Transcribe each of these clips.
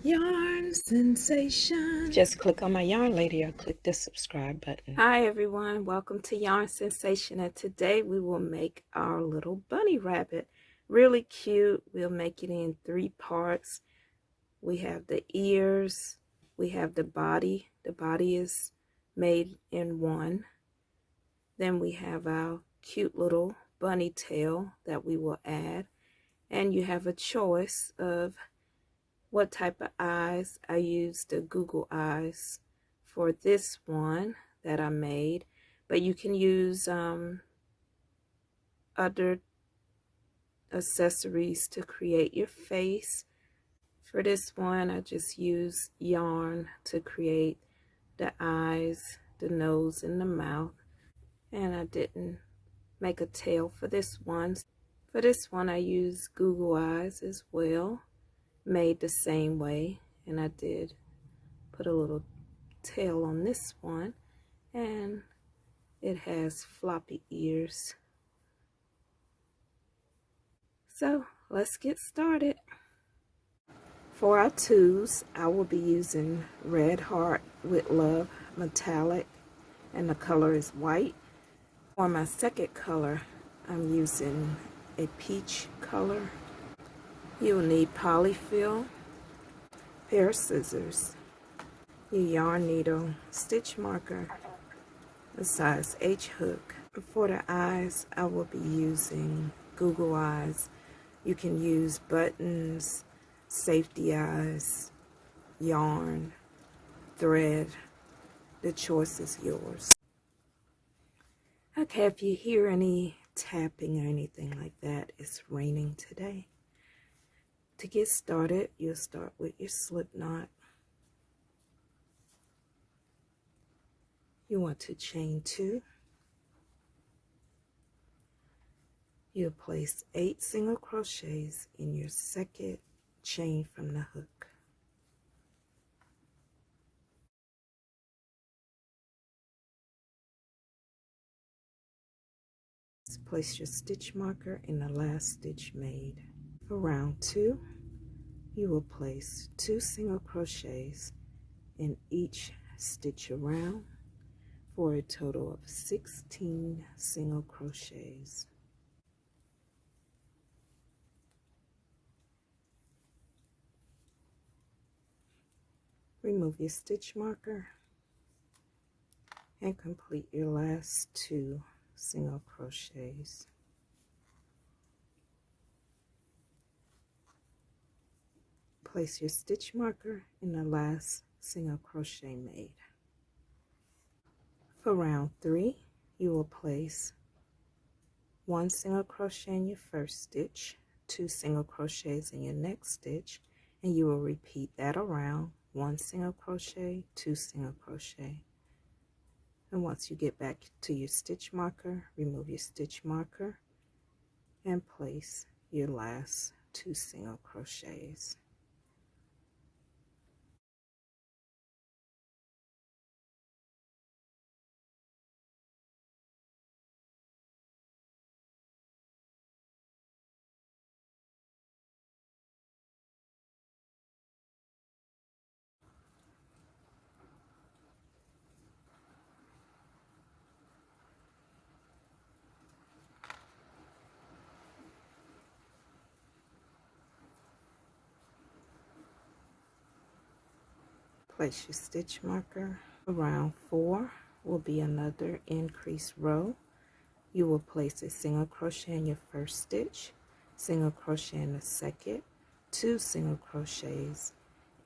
Yarn sensation. Just click on my yarn lady or click the subscribe button. Hi everyone, welcome to Yarn Sensation, and today we will make our little bunny rabbit. Really cute. We'll make it in 3 parts. We have the ears, we have the body. The body is made in 1. Then we have our cute little bunny tail that we will add, and you have a choice of what type of eyes. I used the Google eyes for this one that I made, but you can use other accessories to create your face. For this one, I just used yarn to create the eyes, the nose, and the mouth, and I didn't make a tail for this one. For this one, I used Google eyes as well, made the same way, and I did put a little tail on this one, and it has floppy ears. So let's get started. For our twos, I will be using Red Heart with Love metallic, and the color is white. For my second color, I'm using a peach color. You'll need polyfill, pair of scissors, your yarn needle, stitch marker, a size H hook. For the eyes, I will be using Google eyes. You can use buttons, safety eyes, yarn, thread. The choice is yours. Okay, if you hear any tapping or anything like that, it's raining today. To get started, you'll start with your slip knot. You want to chain 2. You'll place 8 single crochets in your second chain from the hook. Place your stitch marker in the last stitch made. For round 2, you will place 2 single crochets in each stitch around for a total of 16 single crochets. Remove your stitch marker and complete your last 2 single crochets. Place your stitch marker in the last single crochet made. For round 3, you will place 1 single crochet in your first stitch, 2 single crochets in your next stitch, and you will repeat that around. 1 single crochet, 2 single crochet. And once you get back to your stitch marker, remove your stitch marker and place your last 2 single crochets. Place your stitch marker. Round 4 will be another increased row. You will place a single crochet in your first stitch, single crochet in the second, 2 single crochets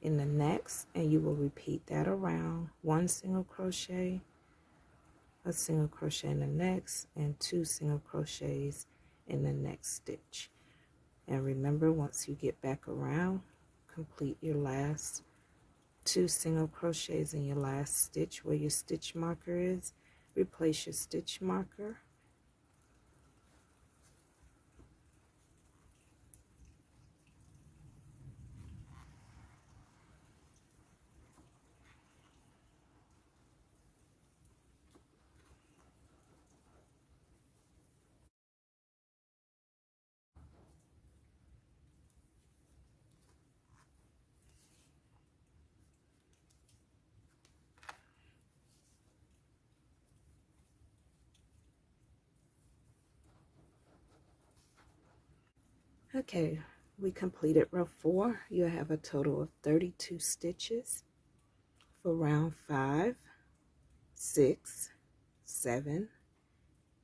in the next, and you will repeat that around. 1 single crochet, a single crochet in the next, and 2 single crochets in the next stitch. And remember, once you get back around, complete your last 2 single crochets in your last stitch where your stitch marker is. Replace your stitch marker. Okay, we completed row 4. You'll have a total of 32 stitches. For round 5, 6, 7,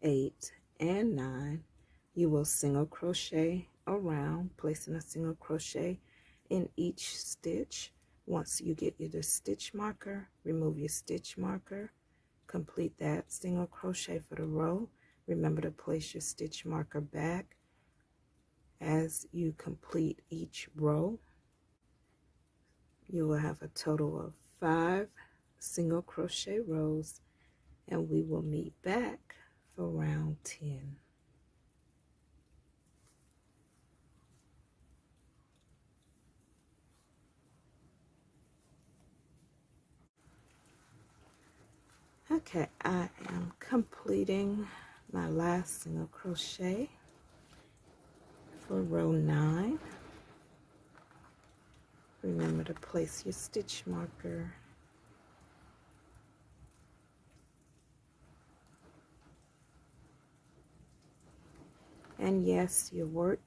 8, and 9, you will single crochet around, placing a single crochet in each stitch. Once you get your stitch marker, remove your stitch marker, complete that single crochet for the row. Remember to place your stitch marker back as you complete each row. You will have a total of 5 single crochet rows, and we will meet back for round 10. Okay, I am completing my last single crochet for row 9. Remember to place your stitch marker and yes, your work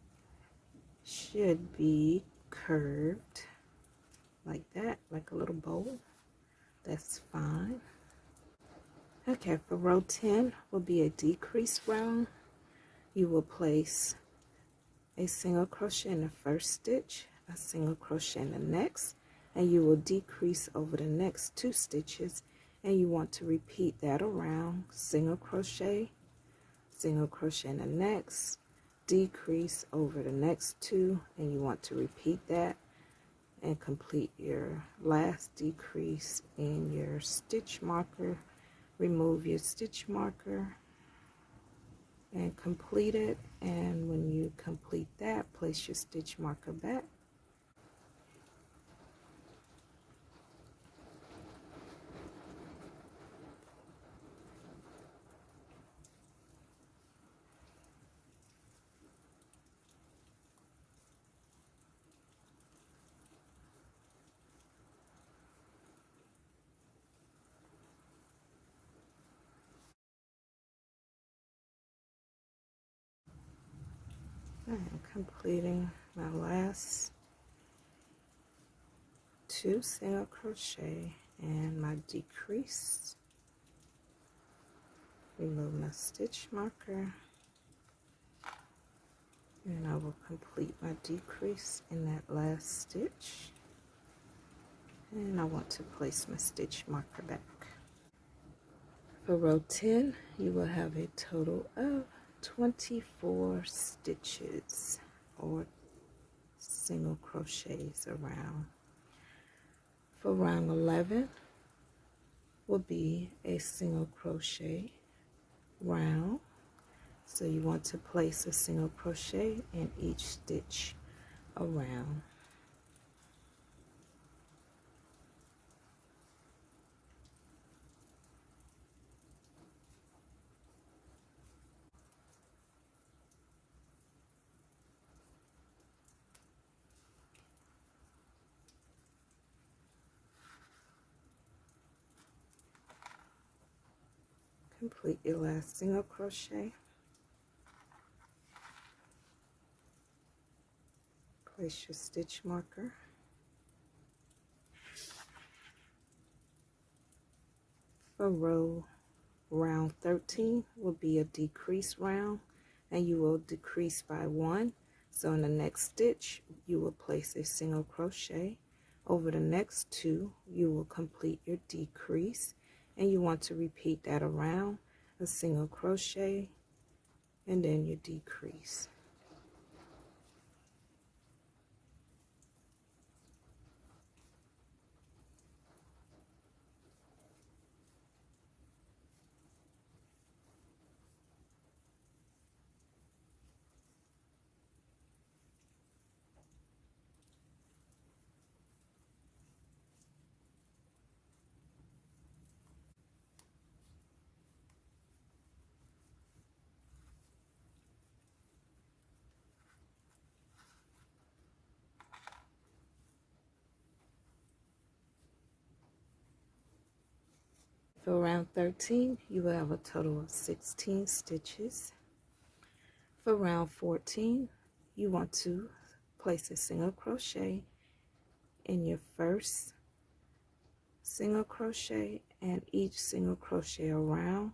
should be curved like that, like a little bowl. That's fine. Okay, for row 10 will be a decrease round. You will place a single crochet in the first stitch, a single crochet in the next, and you will decrease over the next 2 stitches, and you want to repeat that around. Single crochet in the next, decrease over the next 2, and you want to repeat that and complete your last decrease in your stitch marker. Remove your stitch marker and complete it, and when you complete that, place your stitch marker back. I am completing my last 2 single crochet and my decrease. Remove my stitch marker, and I will complete my decrease in that last stitch, and I want to place my stitch marker back. For row 10, you will have a total of 24 stitches or single crochets around. For round 11 will be a single crochet round, so you want to place a single crochet in each stitch around. Complete your last single crochet. Place your stitch marker. For round 13 will be a decrease round, and you will decrease by 1. So in the next stitch, you will place a single crochet. Over the next 2, you will complete your decrease, and you want to repeat that around. A single crochet and then your decrease. For round 13, you will have a total of 16 stitches. For round 14, you want to place a single crochet in your first single crochet and each single crochet around.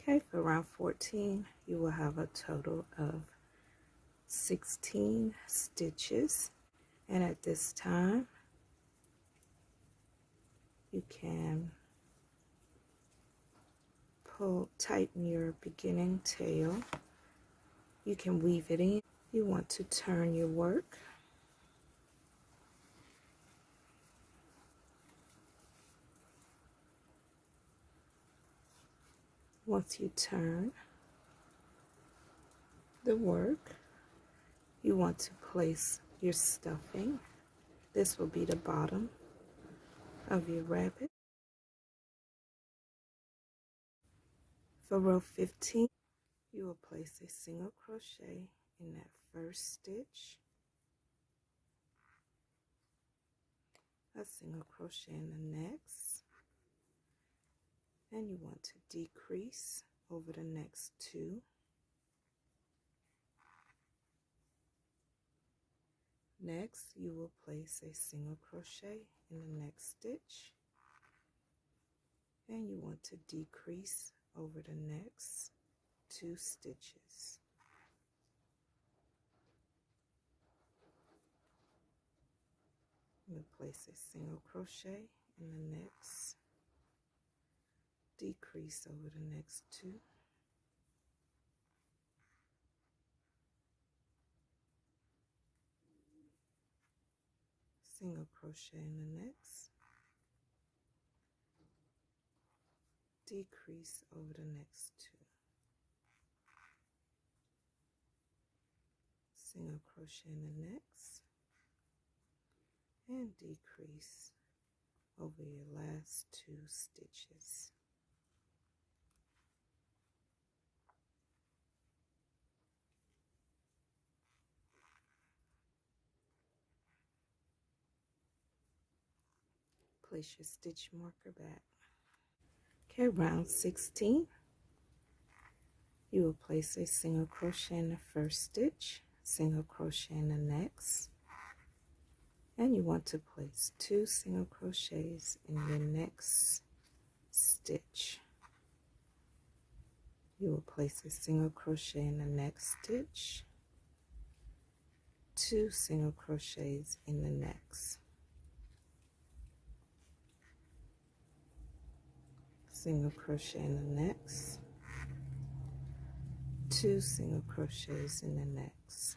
Okay, for round 14, you will have a total of 16 stitches. And at this time, you can tighten your beginning tail. You can weave it in. You want to turn your work. Once you turn the work, you want to place your stuffing. This will be the bottom of your rabbit. For row 15, you will place a single crochet in that first stitch, a single crochet in the next, and you want to decrease over the next two. Next, you will place a single crochet in the next stitch, and you want to decrease over the next two stitches. You'll place a single crochet in the next, decrease over the next two, single crochet in the next, decrease over the next two, single crochet in the next, and decrease over your last two stitches. Place your stitch marker back. Okay, round 16, you will place a single crochet in the first stitch, single crochet in the next, and you want to place two single crochets in your next stitch. You will place a single crochet in the next stitch, two single crochets in the next, single crochet in the next, two single crochets in the next,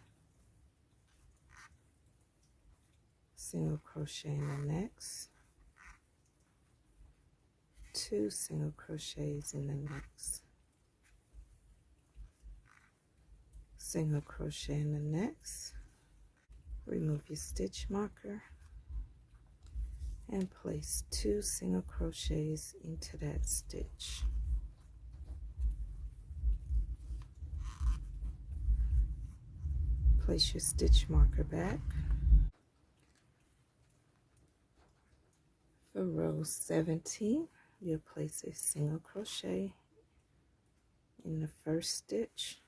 single crochet in the next, two single crochets in the next, single crochet in the next. Remove your stitch marker and place two single crochets into that stitch. Place your stitch marker back. For row 17, you'll place a single crochet in the first stitch,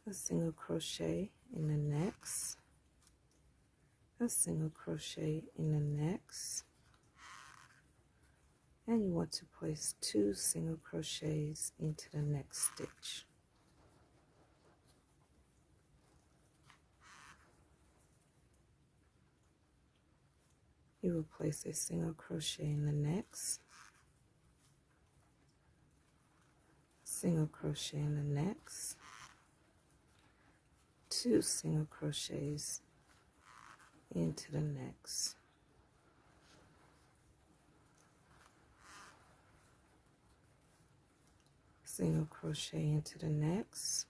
a single crochet in the next, a single crochet in the next, and you want to place two single crochets into the next stitch. You will place a single crochet in the next, single crochet in the next, two single crochets into the next, single crochet into the next,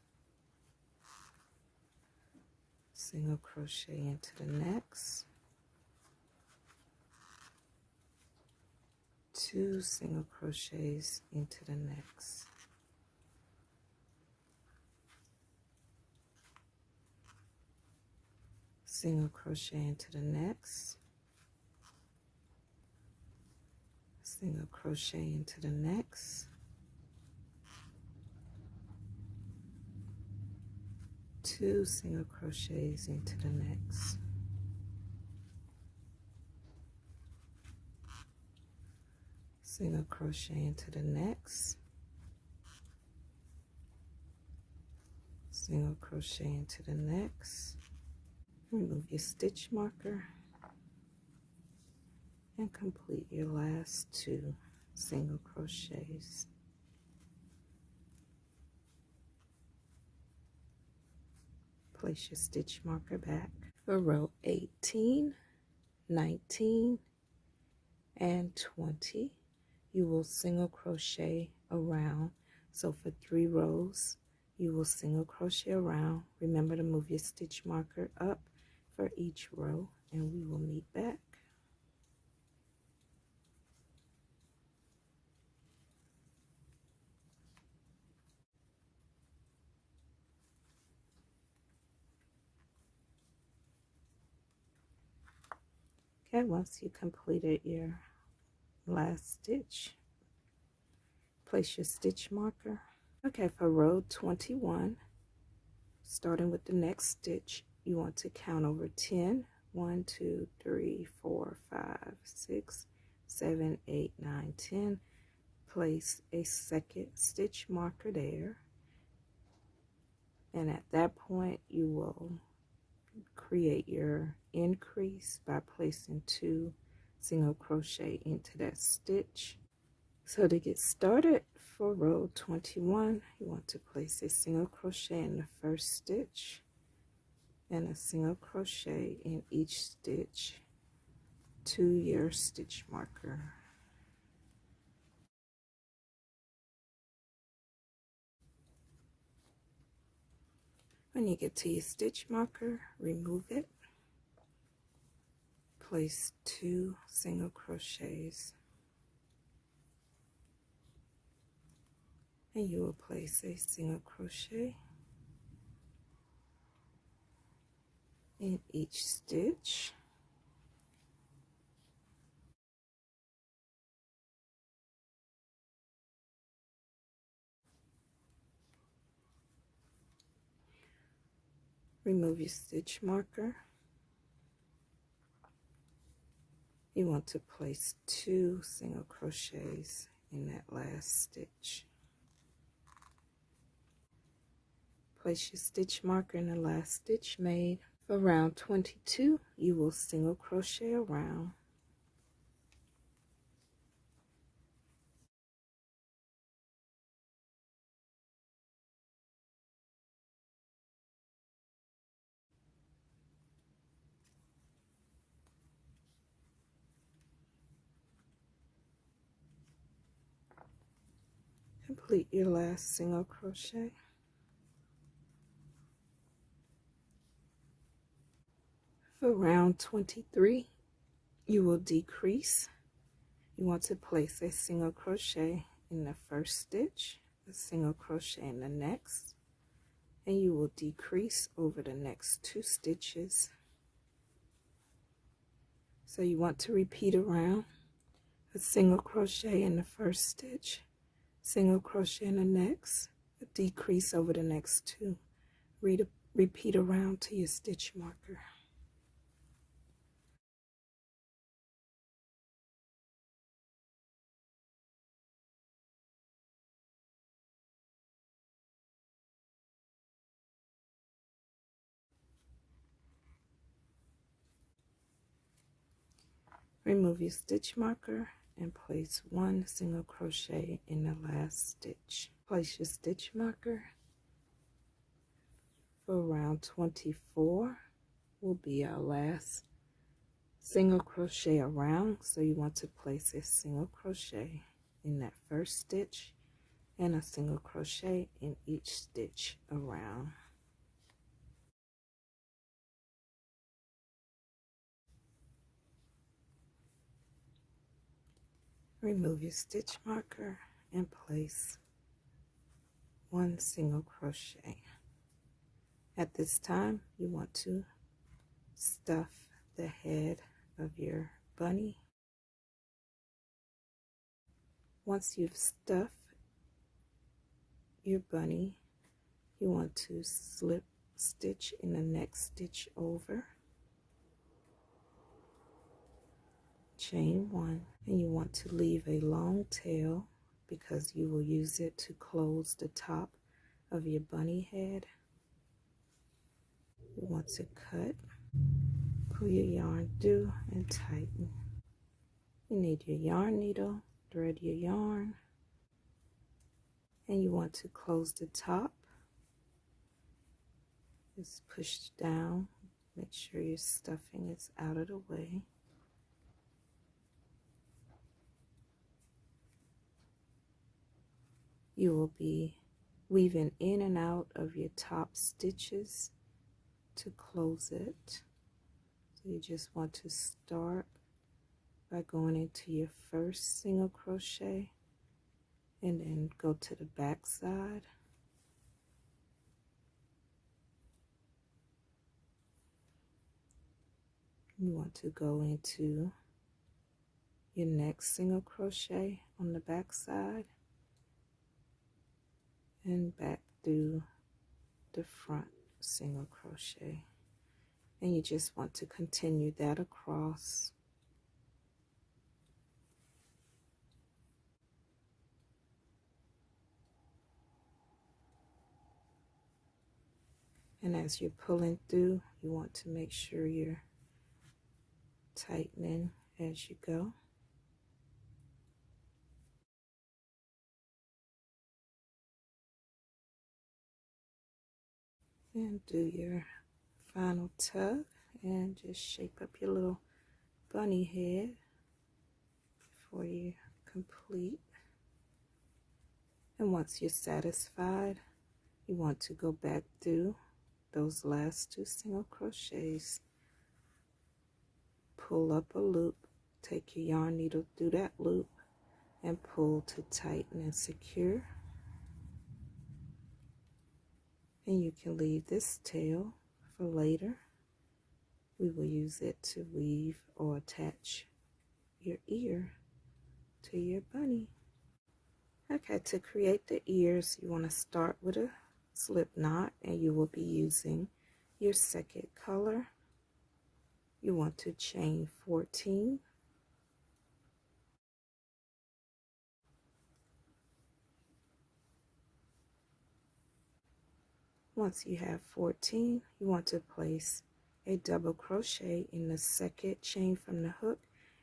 single crochet into the next, 2 single crochets into the next, single crochet into the next, single crochet into the next, 2 single crochets into the next, single crochet into the next, single crochet into the next. Remove your stitch marker and complete your last 2 single crochets. Place your stitch marker back. For row 18, 19, and 20, you will single crochet around. So for 3 rows, you will single crochet around. Remember to move your stitch marker up for each row, and we will meet back. Okay, once you completed your last stitch, place your stitch marker. Okay, for row 21, starting with the next stitch, you want to count over 10. 1, 2, 3, 4, 5, 6, 7, 8, 9, 10. Place a second stitch marker there, and at that point you will create your increase by placing 2 single crochet into that stitch. So to get started for row 21, you want to place a single crochet in the first stitch and a single crochet in each stitch to your stitch marker. When you get to your stitch marker, remove it. Place 2 single crochets, and you will place a single crochet in each stitch. Remove your stitch marker. You want to place 2 single crochets in that last stitch. Place your stitch marker in the last stitch made. For round 22, you will single crochet around. Complete your last single crochet. For round 23, you will decrease. You want to place a single crochet in the first stitch, a single crochet in the next, and you will decrease over the next 2 stitches. So you want to repeat around, a single crochet in the first stitch, single crochet in the next, a decrease over the next 2. Repeat around to your stitch marker. Remove your stitch marker and place 1 single crochet in the last stitch. Place your stitch marker. For round 24 will be our last single crochet around, so you want to place a single crochet in that first stitch and a single crochet in each stitch around. Remove your stitch marker and place one single crochet. At this time, you want to stuff the head of your bunny. Once you've stuffed your bunny, you want to slip stitch in the next stitch over, chain one, and you want to leave a long tail because you will use it to close the top of your bunny head. You want to cut, pull your yarn through and tighten. You need your yarn needle, thread your yarn, and you want to close the top. Just push down, make sure your stuffing is out of the way. You will be weaving in and out of your top stitches to close it. So you just want to start by going into your first single crochet and then go to the back side. You want to go into your next single crochet on the back side and back through the front single crochet, and you just want to continue that across. And as you're pulling through, you want to make sure you're tightening as you go. And do your final tug and just shape up your little bunny head before you complete. And once you're satisfied, you want to go back through those last two single crochets, pull up a loop, take your yarn needle through that loop and pull to tighten and secure. And you can leave this tail for later. We will use it to weave or attach your ear to your bunny. Okay, to create the ears, you want to start with a slip knot, and you will be using your second color. You want to chain 14. Once you have 14, you want to place a double crochet in the second chain from the hook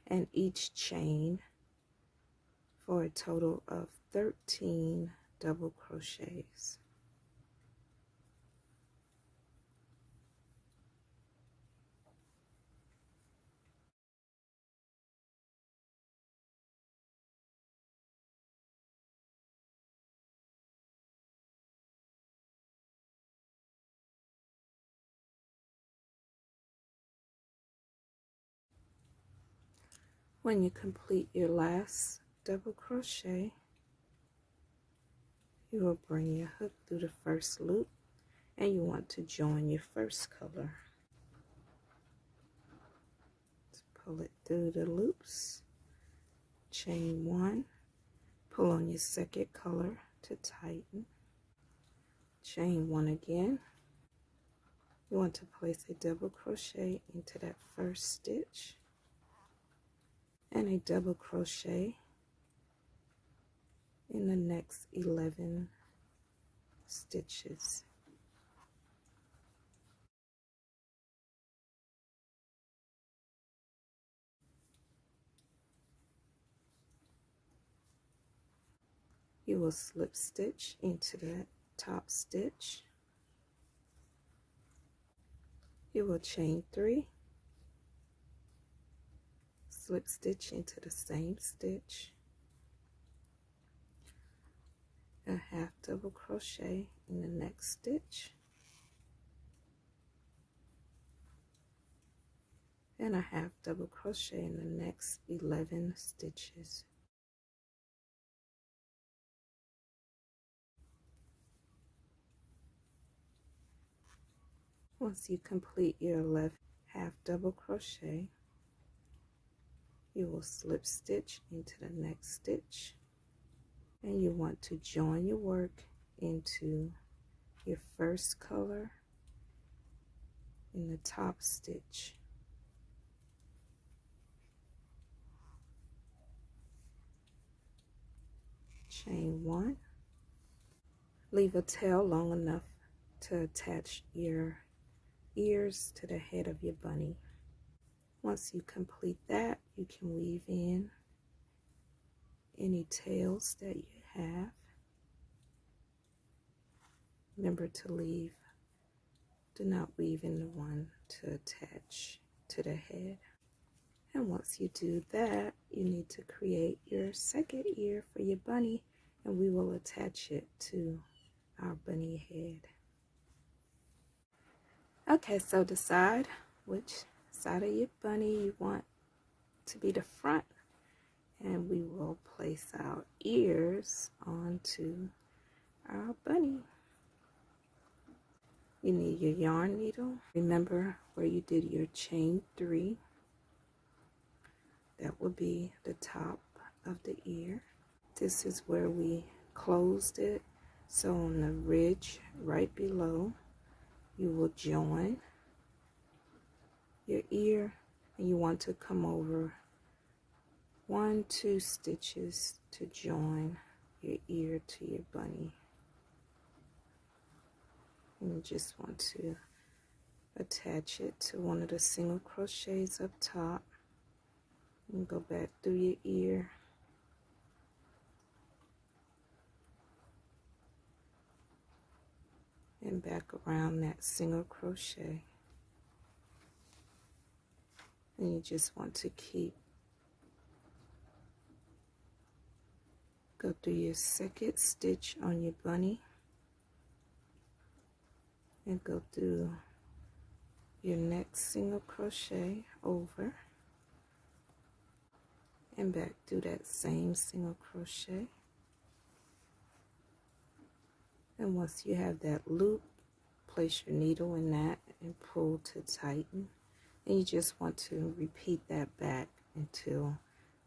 and each chain for a total of 13 double crochets. When you complete your last double crochet, you will bring your hook through the first loop and you want to join your first color. Pull it through the loops, chain one, pull on your second color to tighten, chain one again. You want to place a double crochet into that first stitch and a double crochet in the next 11 stitches. You will slip stitch into that top stitch. You will chain 3, slip stitch into the same stitch, a half double crochet in the next stitch, and a half double crochet in the next 11 stitches. Once you complete your left half double crochet, you will slip stitch into the next stitch, and you want to join your work into your first color in the top stitch. Chain 1. Leave a tail long enough to attach your ears to the head of your bunny. Once you complete that, you can weave in any tails that you have. Remember to do not weave in the one to attach to the head. And once you do that, you need to create your second ear for your bunny, and we will attach it to our bunny head. Okay, so decide which side of your bunny you want to be the front, and we will place our ears onto our bunny. You need your yarn needle. Remember where you did your chain 3. That will be the top of the ear. This is where we closed it. So on the ridge right below, you will join your ear, and you want to come over 1-2 stitches to join your ear to your bunny. And you just want to attach it to one of the single crochets up top, and go back through your ear, and back around that single crochet. And you just want to go through your second stitch on your bunny, and go through your next single crochet over, and back through that same single crochet. And once you have that loop, place your needle in that and pull to tighten. And you just want to repeat that back until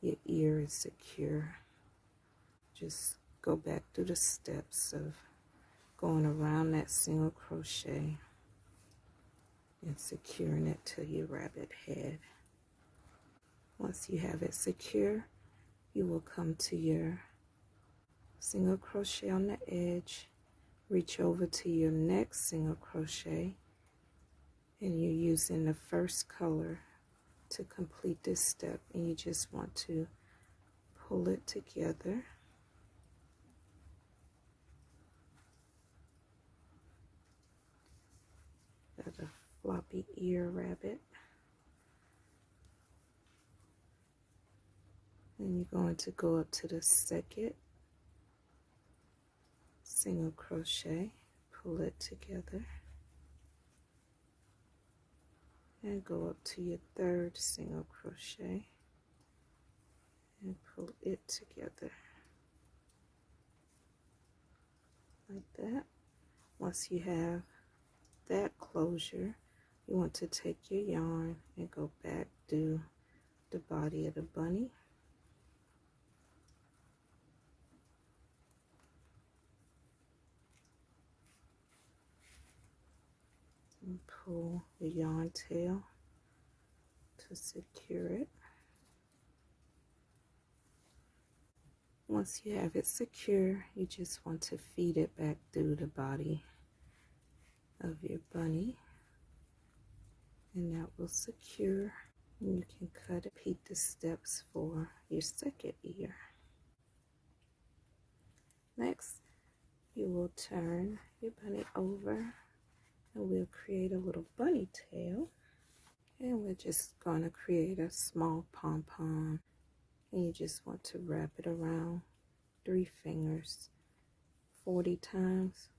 your ear is secure. Just go back through the steps of going around that single crochet and securing it to your rabbit head. Once you have it secure, you will come to your single crochet on the edge, reach over to your next single crochet, and you're using the first color to complete this step, and you just want to pull it together. Got a floppy ear rabbit. And you're going to go up to the second single crochet, pull it together, and go up to your third single crochet and pull it together like that. Once you have that closure, you want to take your yarn and go back through the body of the bunny, and pull the yarn tail to secure it. Once you have it secure, you just want to feed it back through the body of your bunny, and that will secure. And you can repeat the steps for your second ear. Next, you will turn your bunny over, and we'll create a little bunny tail. And we're just going to create a small pom-pom, and you just want to wrap it around 3 fingers 40 times.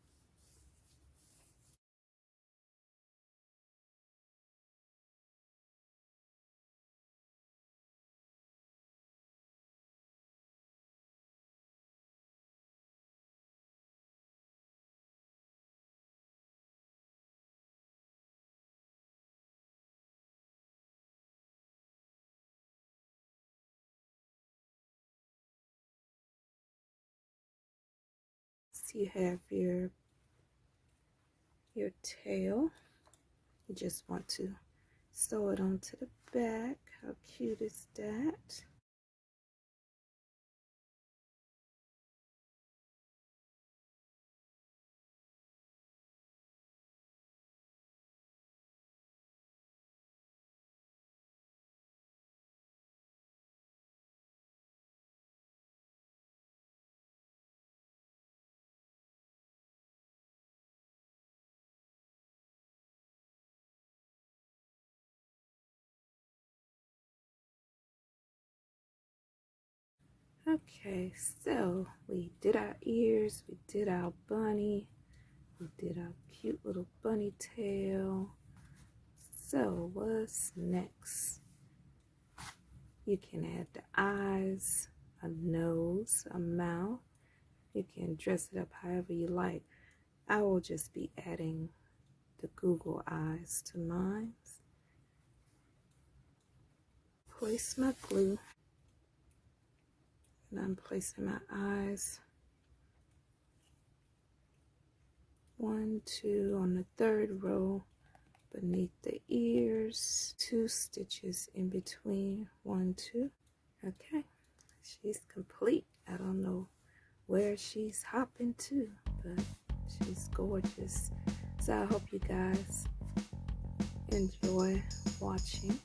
you have your tail. You just want to sew it onto the back. How cute is that? Okay, so we did our ears, we did our bunny, we did our cute little bunny tail. So what's next? You can add the eyes, a nose, a mouth. You can dress it up however you like. I will just be adding the Google eyes to mine. Place my glue, and I'm placing my eyes 1, 2 on the third row beneath the ears, 2 stitches in between, 1, 2. Okay, she's complete. I don't know where she's hopping to, but she's gorgeous. So I hope you guys enjoy watching.